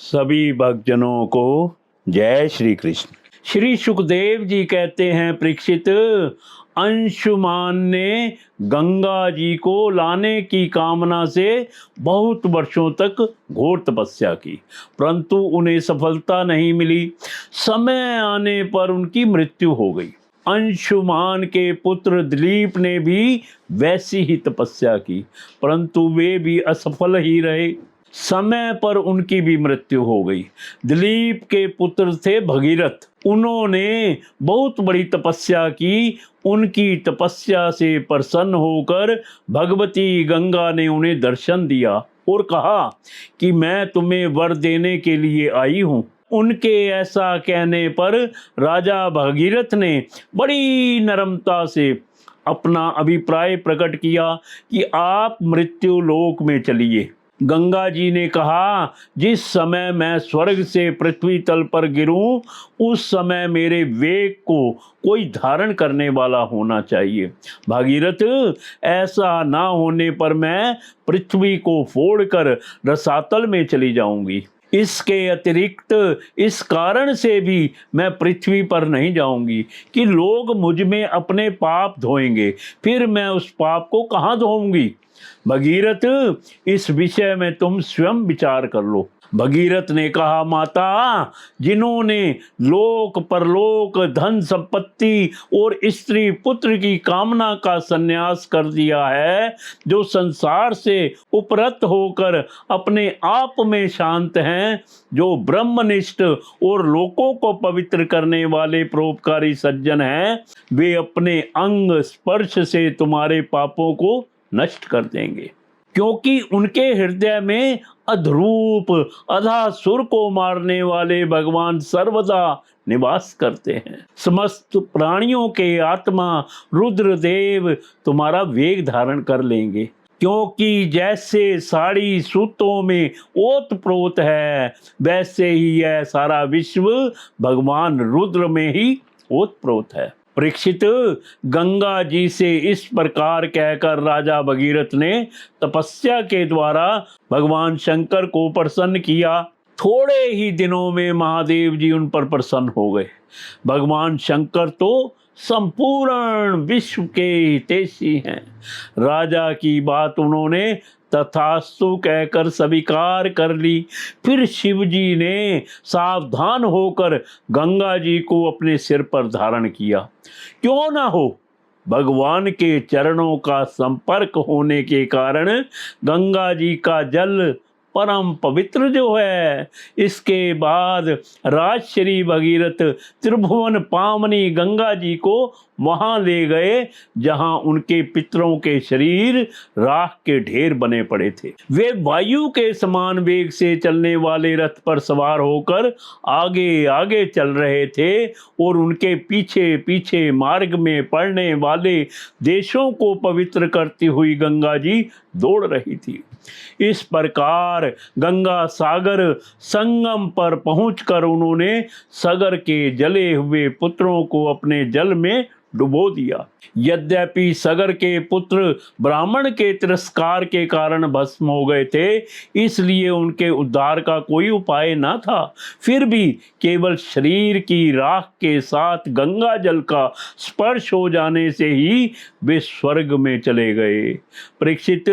सभी भक्तजनों को जय श्री कृष्ण। श्री सुखदेव जी कहते हैं, परीक्षित, अंशुमान ने गंगा जी को लाने की कामना से बहुत वर्षों तक घोर तपस्या की, परंतु उन्हें सफलता नहीं मिली। समय आने पर उनकी मृत्यु हो गई। अंशुमान के पुत्र दिलीप ने भी वैसी ही तपस्या की, परंतु वे भी असफल ही रहे। समय पर उनकी भी मृत्यु हो गई। दिलीप के पुत्र थे भगीरथ। उन्होंने बहुत बड़ी तपस्या की। उनकी तपस्या से प्रसन्न होकर भगवती गंगा ने उन्हें दर्शन दिया और कहा कि मैं तुम्हें वर देने के लिए आई हूँ। उनके ऐसा कहने पर राजा भगीरथ ने बड़ी नम्रता से अपना अभिप्राय प्रकट किया कि आप मृत्यु लोक में चलिए। गंगा जी ने कहा, जिस समय मैं स्वर्ग से पृथ्वी तल पर गिरूं, उस समय मेरे वेग को कोई धारण करने वाला होना चाहिए। भागीरथ, ऐसा ना होने पर मैं पृथ्वी को फोड़कर रसातल में चली जाऊंगी। इसके अतिरिक्त इस कारण से भी मैं पृथ्वी पर नहीं जाऊंगी कि लोग मुझ में अपने पाप धोएंगे, फिर मैं उस पाप को कहाँ धोऊंगी। भगीरथ, इस विषय में तुम स्वयं विचार कर लो। भगीरथ ने कहा, माता, जिन्होंने लोक परलोक, धन संपत्ति और स्त्री पुत्र की कामना का संन्यास कर दिया है, जो संसार से उपरत होकर अपने आप में शांत हैं, जो ब्रह्मनिष्ठ और लोकों को पवित्र करने वाले परोपकारी सज्जन हैं, वे अपने अंग स्पर्श से तुम्हारे पापों को नष्ट कर देंगे, क्योंकि उनके हृदय में अधरूप अधासुर को मारने वाले भगवान सर्वदा निवास करते हैं। समस्त प्राणियों के आत्मा रुद्रदेव तुम्हारा वेग धारण कर लेंगे, क्योंकि जैसे साड़ी सूतों में ओतप्रोत है, वैसे ही यह सारा विश्व भगवान रुद्र में ही ओतप्रोत है। परीक्षित, गंगा जी से इस प्रकार कहकर राजा भगीरथ ने तपस्या के द्वारा भगवान शंकर को प्रसन्न किया। थोड़े ही दिनों में महादेव जी उन पर प्रसन्न हो गए। भगवान शंकर तो संपूर्ण विश्व के हितैषी हैं। राजा की बात उन्होंने तथास्तु कहकर स्वीकार कर ली। फिर शिव जी ने सावधान होकर गंगा जी को अपने सिर पर धारण किया। क्यों ना हो, भगवान के चरणों का संपर्क होने के कारण गंगा जी का जल परम पवित्र जो है। इसके बाद राजश्री भगीरथ त्रिभुवन पावनी गंगा जी को वहां ले गए, जहां उनके पितरों के शरीर राख के ढेर बने पड़े थे। वे वायु के समान वेग से चलने वाले रथ पर सवार होकर आगे आगे चल रहे थे और उनके पीछे पीछे मार्ग में पड़ने वाले देशों को पवित्र करती हुई गंगा जी दौड़ रही थी। इस प्रकार गंगा सागर संगम पर पहुंचकर उन्होंने सागर के जले हुए पुत्रों को अपने जल में डुबो दिया। यद्यपि सागर के पुत्र ब्राह्मण के तिरस्कार के कारण भस्म हो गए थे, इसलिए उनके उद्धार का कोई उपाय न था। फिर भी केवल शरीर की राख के साथ गंगा जल का स्पर्श हो जाने से ही वे स्वर्ग में चले गए। परीक्षित,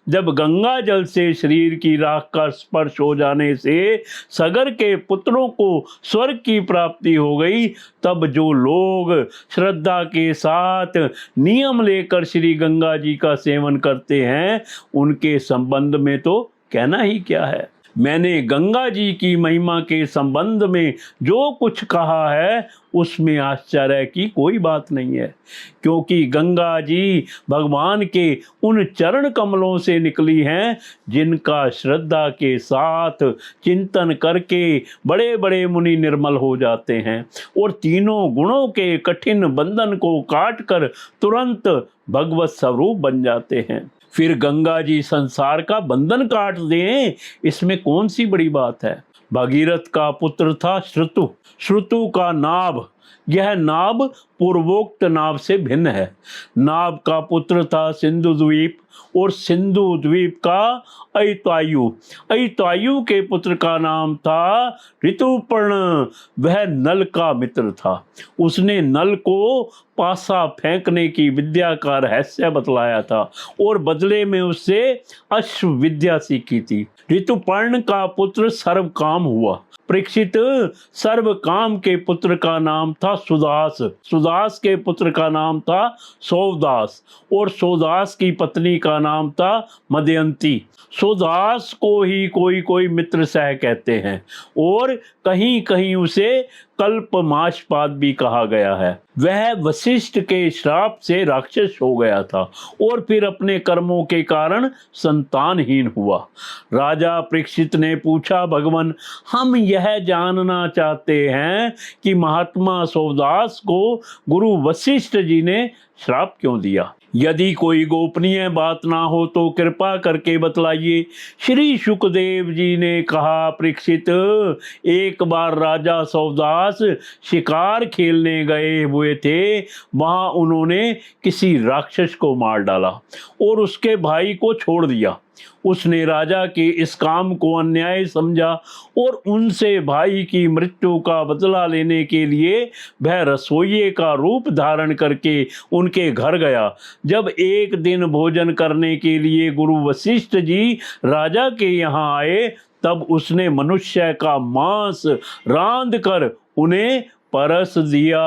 जब गंगा जल से शरीर की राख का स्पर्श हो जाने से सागर के पुत्रों को स्वर्ग की प्राप्ति हो गई, तब जो लोग श्रद्धा के साथ नियम लेकर श्री गंगा जी का सेवन करते हैं, उनके संबंध में तो कहना ही क्या है। मैंने गंगा जी की महिमा के संबंध में जो कुछ कहा है, उसमें आश्चर्य की कोई बात नहीं है, क्योंकि गंगा जी भगवान के उन चरण कमलों से निकली हैं, जिनका श्रद्धा के साथ चिंतन करके बड़े बड़े मुनि निर्मल हो जाते हैं और तीनों गुणों के कठिन बंधन को काट कर तुरंत भगवत स्वरूप बन जाते हैं। फिर गंगा जी संसार का बंधन काट दें, इसमें कौन सी बड़ी बात है। भगीरथ का पुत्र था श्रुतु। श्रुतु का नाभ, यह नाभ पूर्वोक्त नाभ से भिन्न है। नाभ का पुत्र था सिंधु द्वीप और सिंधु द्वीप का अयतायु। अयतायु के पुत्र का नाम था ऋतुपर्ण। वह नल का मित्र था। उसने नल को पासा फेंकने की विद्या का रहस्य बतलाया था और बदले में उससे अश्व विद्या सीखी थी। ऋतुपर्ण का पुत्र सर्वकाम हुआ। परीक्षित, सर्वकाम के पुत्र का नाम था सुदास। सुदास के पुत्र का नाम था सौदास और सौदास की पत्नी का नाम था मदयंती। सुदास को ही कोई कोई मित्र सह कहते हैं और कहीं कहीं उसे कल्पमाशपाद भी कहा गया है। वह वशिष्ठ के श्राप से राक्षस हो गया था और फिर अपने कर्मों के कारण संतानहीन हुआ। राजा परीक्षित ने पूछा, भगवान, हम यह जानना चाहते हैं कि महात्मा सौदास को गुरु वशिष्ठ जी ने श्राप क्यों दिया? यदि कोई गोपनीय बात ना हो तो कृपा करके बतलाइए। श्री शुकदेव जी ने कहा, परीक्षित, एक बार राजा सौदास शिकार खेलने गए हुए थे। वहां उन्होंने किसी राक्षस को मार डाला और उसके भाई को छोड़ दिया। उसने राजा के इस काम को अन्याय समझा और उनसे भाई की मृत्यु का बदला लेने के लिए वह रसोइये का रूप धारण करके उनके घर गया। जब एक दिन भोजन करने के लिए गुरु वशिष्ठ जी राजा के यहाँ आए, तब उसने मनुष्य का मांस रांध कर उन्हें परस दिया।